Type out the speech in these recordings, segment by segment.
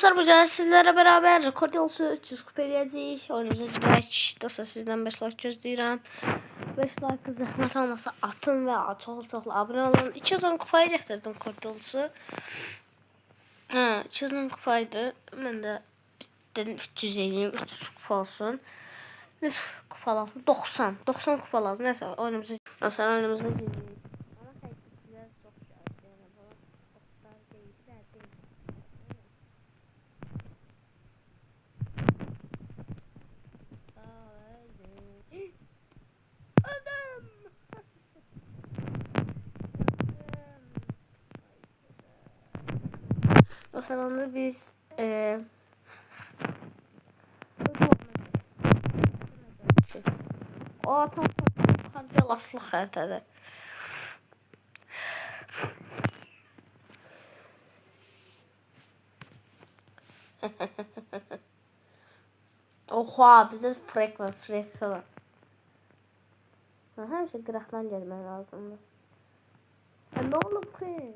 Dostlar bu sefer sizlerle beraber rekord yolusu 300 kupa eləyəcəyik. Oyunumuza girək. Dostlar sizdən 5 like gözləyirəm. 5 like zəhmət olmasa atın və çox abunə olun. 210 kupaya gətirdim rekord yolusu. 210 kupaydı. Mən də dedim 300 eləyim, 300 kupa olsun. Neyse kupa lazım. 90 kupa lazım. Neyse oyunumuza girdik. Ama təkliflər çox şəhət. Yəni bu oklar deyil də deyil. Adam. O sırada biz o tam kardiyalaslı xəritədir. Oha bizə frek var. Her şey qıraqdan gəlmək lazımdır. Ne olub frek?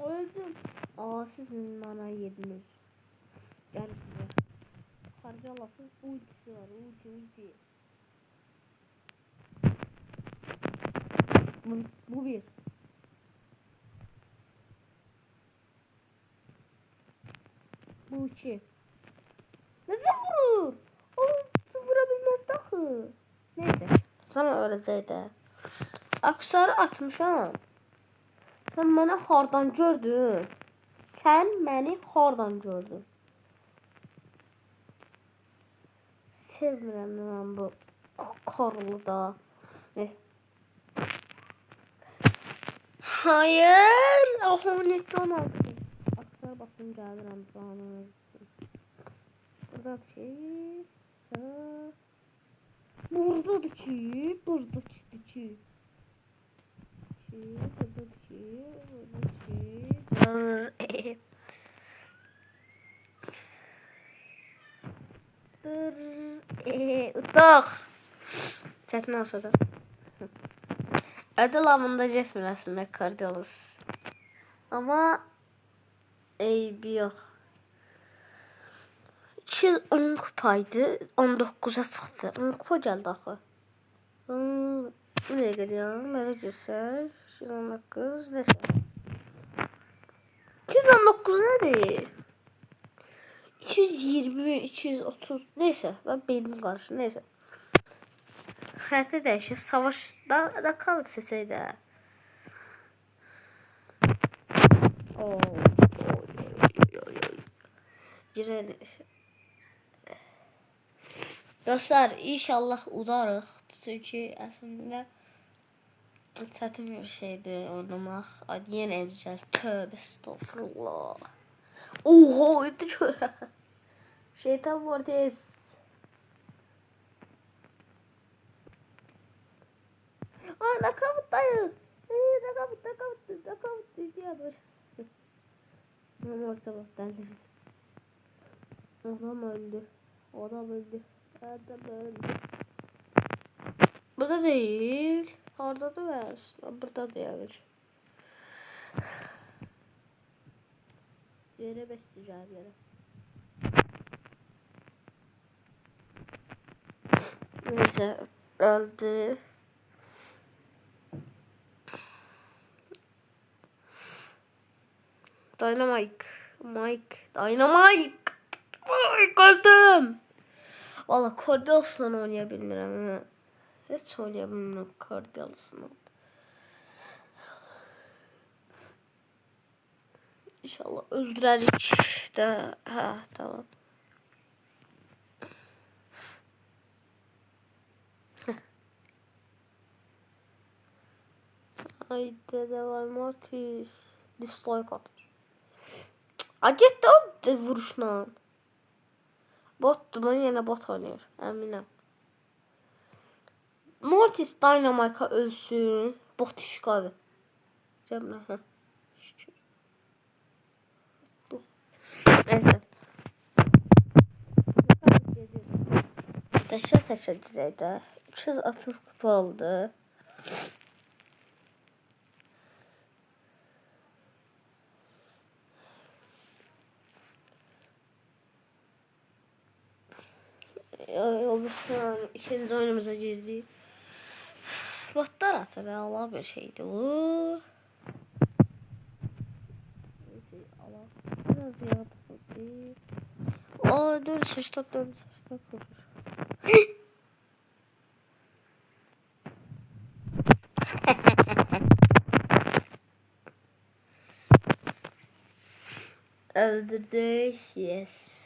Öldüm. Aa siz bana yediniz. Gel size. Kargalasın ultisi var. Ulti. Bu bir. Bu iki. Neden vurur? Oğlum vurabilmez dahi. Neyse. Sana öyləcəkdə. Aksarı atmışam. Sen məni hardan gördün? Sen məni hardan gördün? Sevmirəm mən bu karlı da. Neyse. Hayır. Ahonetton aldı. Aksara basın gəlirəm. Burada bir şey. Buradadır ki. Utaq. Çətin olsa da. Ödül avında Jasmine aslında Cardiolus. Ama eybi yox. 210 kupaydı. 19'a çıxdı. 10 kupa gəldi axı. Nereye gidiyorum? Nereye girsək? 219 neyse. 219 nedir? 220, 230 neyse. Ben beynim karıştı neyse. Xəstə dəyişir. Savaşda kalır seçək də. Girək neyse. Dostlar inşallah udarıq. Çünki əslində çətin bir şeydir oynamaq. Yenə emzicəl. Tövbə estağfurullah. Oha indi görə. Şeytan var tez. Ay nakavıttayız. Nakavıt diyor. Ama sabah delirdi. Adam öldü. Burada değil. Orada da var. Burada da yer. Yere besleyeceğim yere. Neyse öldü. Dynamite. Ay kaldım. Valla Cardiolos'la oynayabilmirəm. Heç oynayabilmirəm Cardiolos'la. İnşallah öldürərik də. Hə, tamam. Haydi devam Mortis. Dislike atır. Acet de o vuruşla. Bottu lan yine bot oynuyor. Eminim. Mortis Dynamite'a ölsün. Bot işgalı. Cemre. Şükür. Evet. Teşekkür ederim. 360 kupa oldu. Olursa ikinci oyunumuza girdik. Botlar atı ve Allah bir şeydi bu. Allah biraz yaratıcı. Aa 4 vurur. Öldürdük. Yes.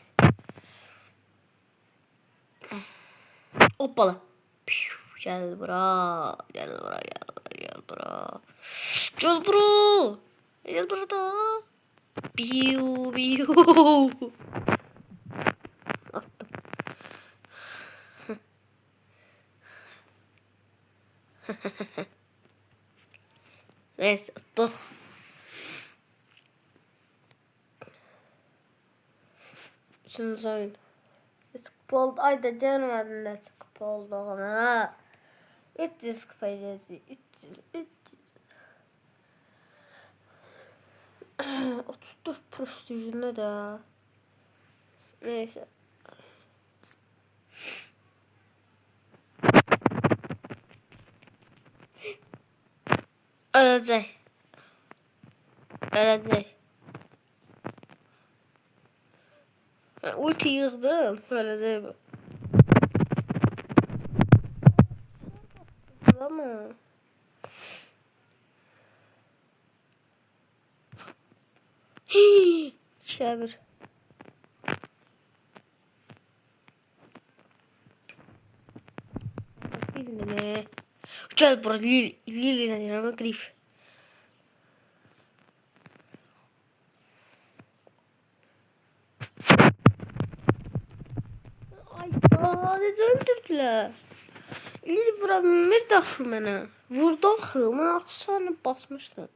Hoppala. Gel bura. Gel bura. Gel bura. Gel bura. Gel bura. Gel burada. Biu biu. Attım. Neyse attık. Üçüncü oyun. Kupa oldu. Ayda gelmediler kupa olduğuna. 300 kupa geldi. 34 prestijinde de. Neyse. Ölecek. Ölecek. Ulti yığdım. Ölecek bu. Ama. Şabir. Ne? Gel buraya Lili ne ama grif. Ay daha ne öldürdüler. Lili vuramır da şu mənə. Vurdu axı, mən axsanı basmışdım.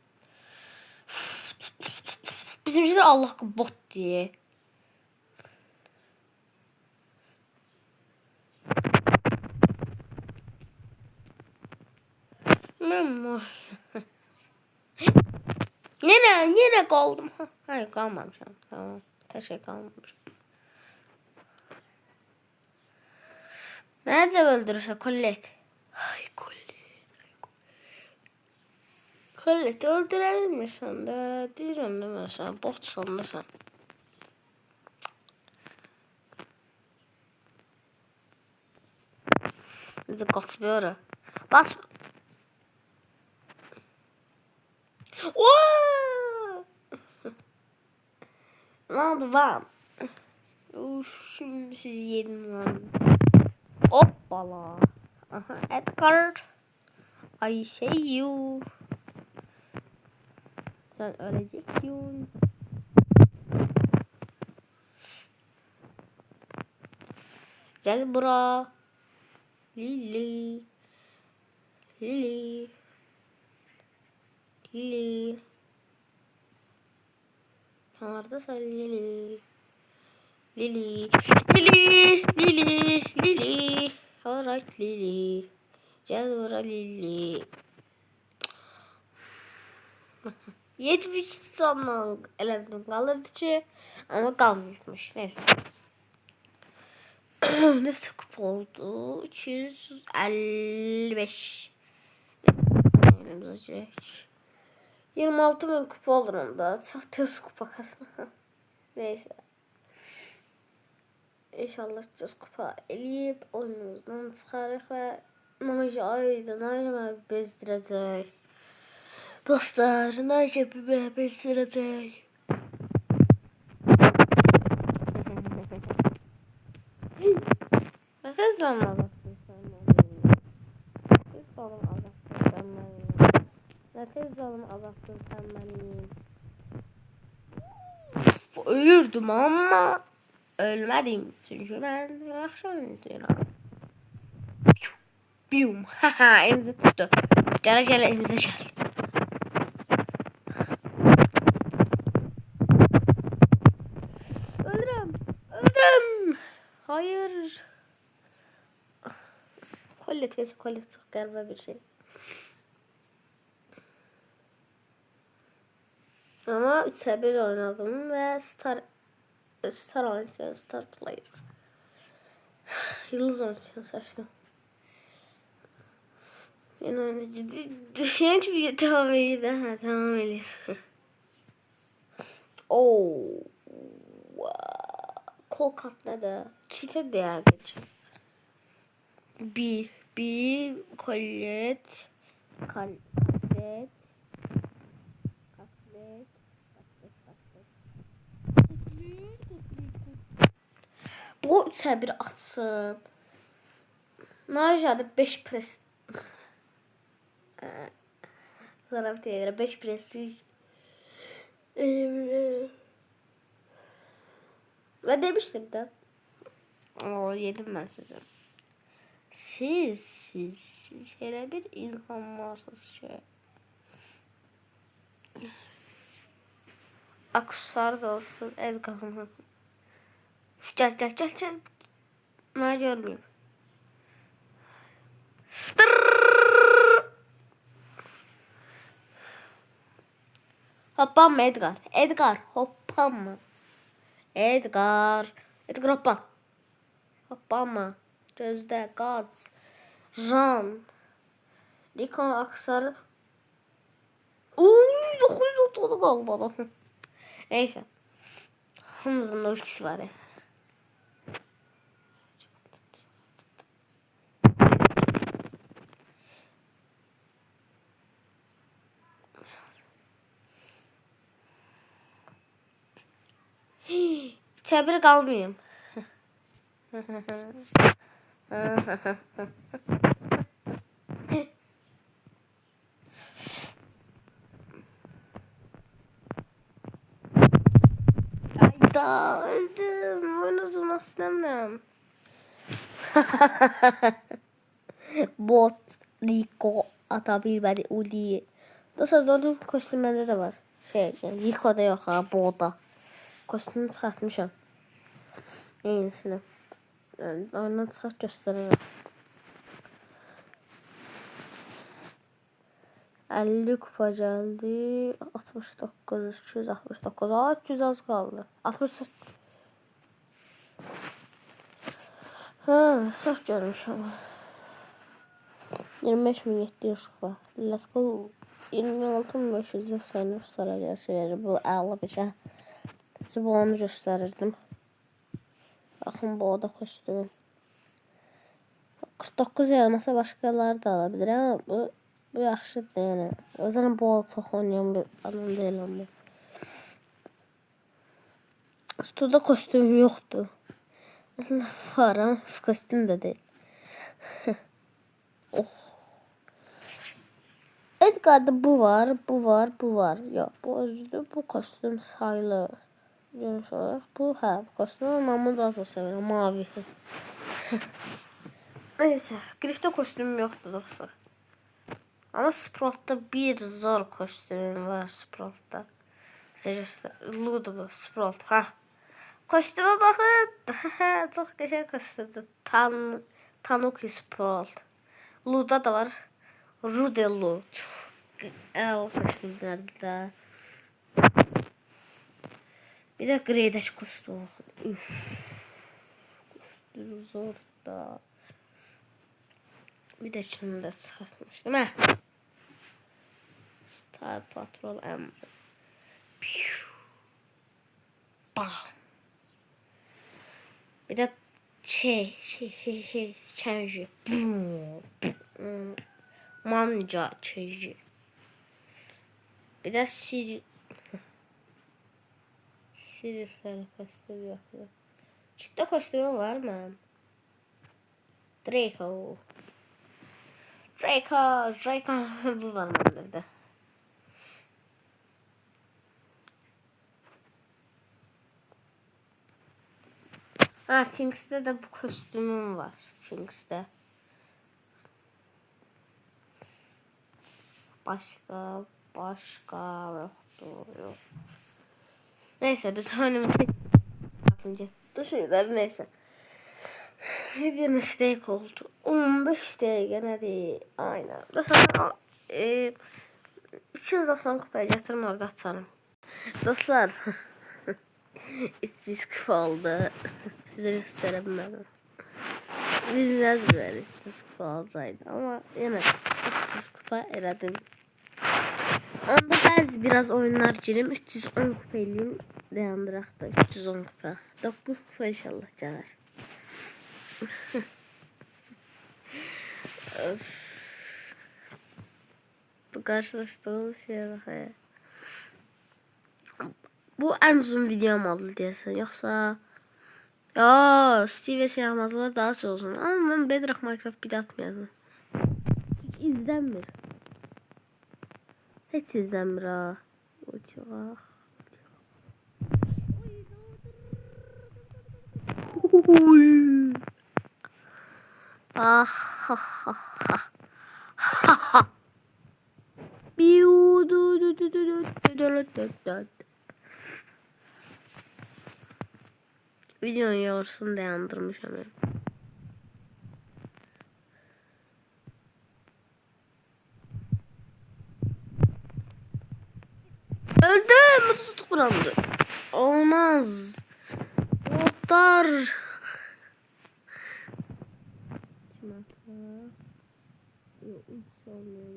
Bizimkiler Allah bot diye. Yine kaldım. Hayır kalmamışım. Tamam. Teşekkür kalmamışım. Nerede öldürürse Colette. Ay Colette. Colette öldürelim mi sen de? Diyorum değil mi sen? Bot sanırsan. Bizi kaçmıyor. Bas. Ne oldu lan? Şimdi sizi yedim lan. Hoppala. Aha Edgar. I say you. Sen öleceksin. Gel bura. Lili. Lili. Lili. Neredesin Lili? Lili. Lili. Lili. Lili. Alright Lili. Gel bura Lili. 70 zaman elimden kalırdı ki ama kalmıyormuş. Neyse. Ne sıkıp oldu? 355. Elimize 26.000 kupa olur onda. Çok tez kupa kasma. Neyse. İnşallah tez kupa eləyib oyunumuzdan çıxarıq və Naci Aydın ayrıma bezdirəcək. Dostlar, Naci bezdirəcək. Ne tez zaman alacaksın sen beni? Ne zaman alacaksın sen beni? Ne tez zaman alacaksın sen beni? ölürdüm ama ölmedim. Çünkü ben yaxşı oynayacağım. Bum. Haha evimize tuttu. Gel gel evimize gel. Öldüm. Öldüm. Hayır. Kollet kesin kollet çok galiba bir şey. Ama 3'e 1 oynadım ve Star oynayacağım. Star player. Yıldız oynayacağım saçtım. Yeni oynayıcı. Genç bir devam ediyor. Ha tamam ediyor. Oo. Kol katladı. Çite değer geç. Bir kollet. Katlet. Bu 3'e 1 atsın. Najarı 5 pres. Zaraf değil 5 prestij. Ve demiştim de. Oo yedim ben size. Siz hele bir inanılmazsınız şey. Aksar da olsun Edgar'ın. Gel. Ben görmeyeyim. Hoppan mı Edgar? Edgar hoppan mı? Edgar hoppan. Hoppan mı? Gözde Gaz. Jan. Nikon Aksar. Oy 930 galiba. Neyse. Hamza'nın ultisi var ya. Çabir kalmayayım. Ayda öldüm. Oyunu nasıl istemem. Bot Rico atabilmedi Udi'yi. Dostlar gördüğüm kostümlerde de var. Yani Rico'da yok ha Bot'da. Kostümünü çıkartmışım. Yenisini. Yani ondan çıkart gösteririm. 50 kupa geldi. 69, 269. Aa 300 az kaldı. 68. Ha, saf görmüş ama. 25.700 kupa. Let's go. 26.500 seni sonra gerisi verir. Bu ağlı bir şey. Size bu onu gösterirdim. Bakın bu oda kostümü. 49 yazmasa başkaları da alabilir ama bu yaxşıdır yani. O zaman bu çok oynayan bir adam değil ama. Stoda kostüm yoktu. Aslında var ama kostüm de değil. Oh. Edgar'da bu var. Yok bu özlü bu kostüm sayılır. Görünüş olarak bu bu kostüm ama Mahmut daha çok severim mavi. Neyse Grif'te kostümüm yoktu dostlar. Ama Sprout'ta bir zor kostümüm var Sprout'ta. Ludo bu Sprout. Ha. Kostüme bakın. Çok güzel kostümdü. Tanuki Sprout. Luda da var. Rudelu. El kostümlerde. Bir de Gredeş kostüm. Kostüm zor da. Bir de şunu da çıkartmıştım ha. Star Patrol M. Bam. Bir de change. Manca change. Bir de Siri sarı kostümü yapıyor. Ciddi kostümü var mı? Draco bu var bende de. Ha, Finks'te de bu kostümüm var. Finks'te. Başka yok. Neyse biz önümüzde yapınca şeyler neyse. Videonun steak oldu. 15 gene değil. Aynen. Mesela 290 kupaya getirin orada atalım. Dostlar 300 kupa oldu. Size gösteremedim. Biz biraz böyle 300 kupa olsaydı ama yine 300 kupa eradım. Onda bazı biraz oyunlar girim 310 kupa eləyim. Dayandıraq da 310 kupa. 9 kupa inşallah gələr. Bu karşılaştığımız şeye bak ya. Bu en uzun videom oldu deyəsən. Yoxsa Steve Siyahmazlar daha çox olsun. Ama ben Bedrock Minecraft bir de atmayacağım. Hiç izlenmir. Hiç izlenmir ha. Uçak. Ah ha ha ha. Ha ha. Biu du du du du du du du du. Videonun yarısını dayandırmışam ben. Öldüm. Bu tutuk burandı. Olmaz. Doktor. Kim atlar? Yok, hiç olmuyor.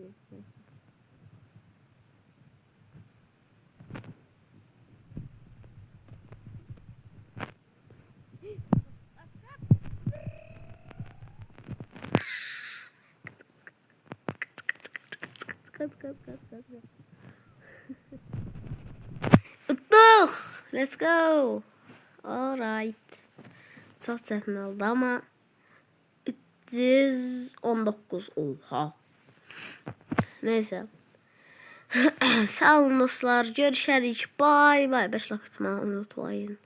Kat. Uttuk. Let's go. Alright. Çok çətin oldu ama 319. Oha. Neyse. Sağ olun dostlar. Görüşərik. Bye bye. 5 like atmayı unutmayın.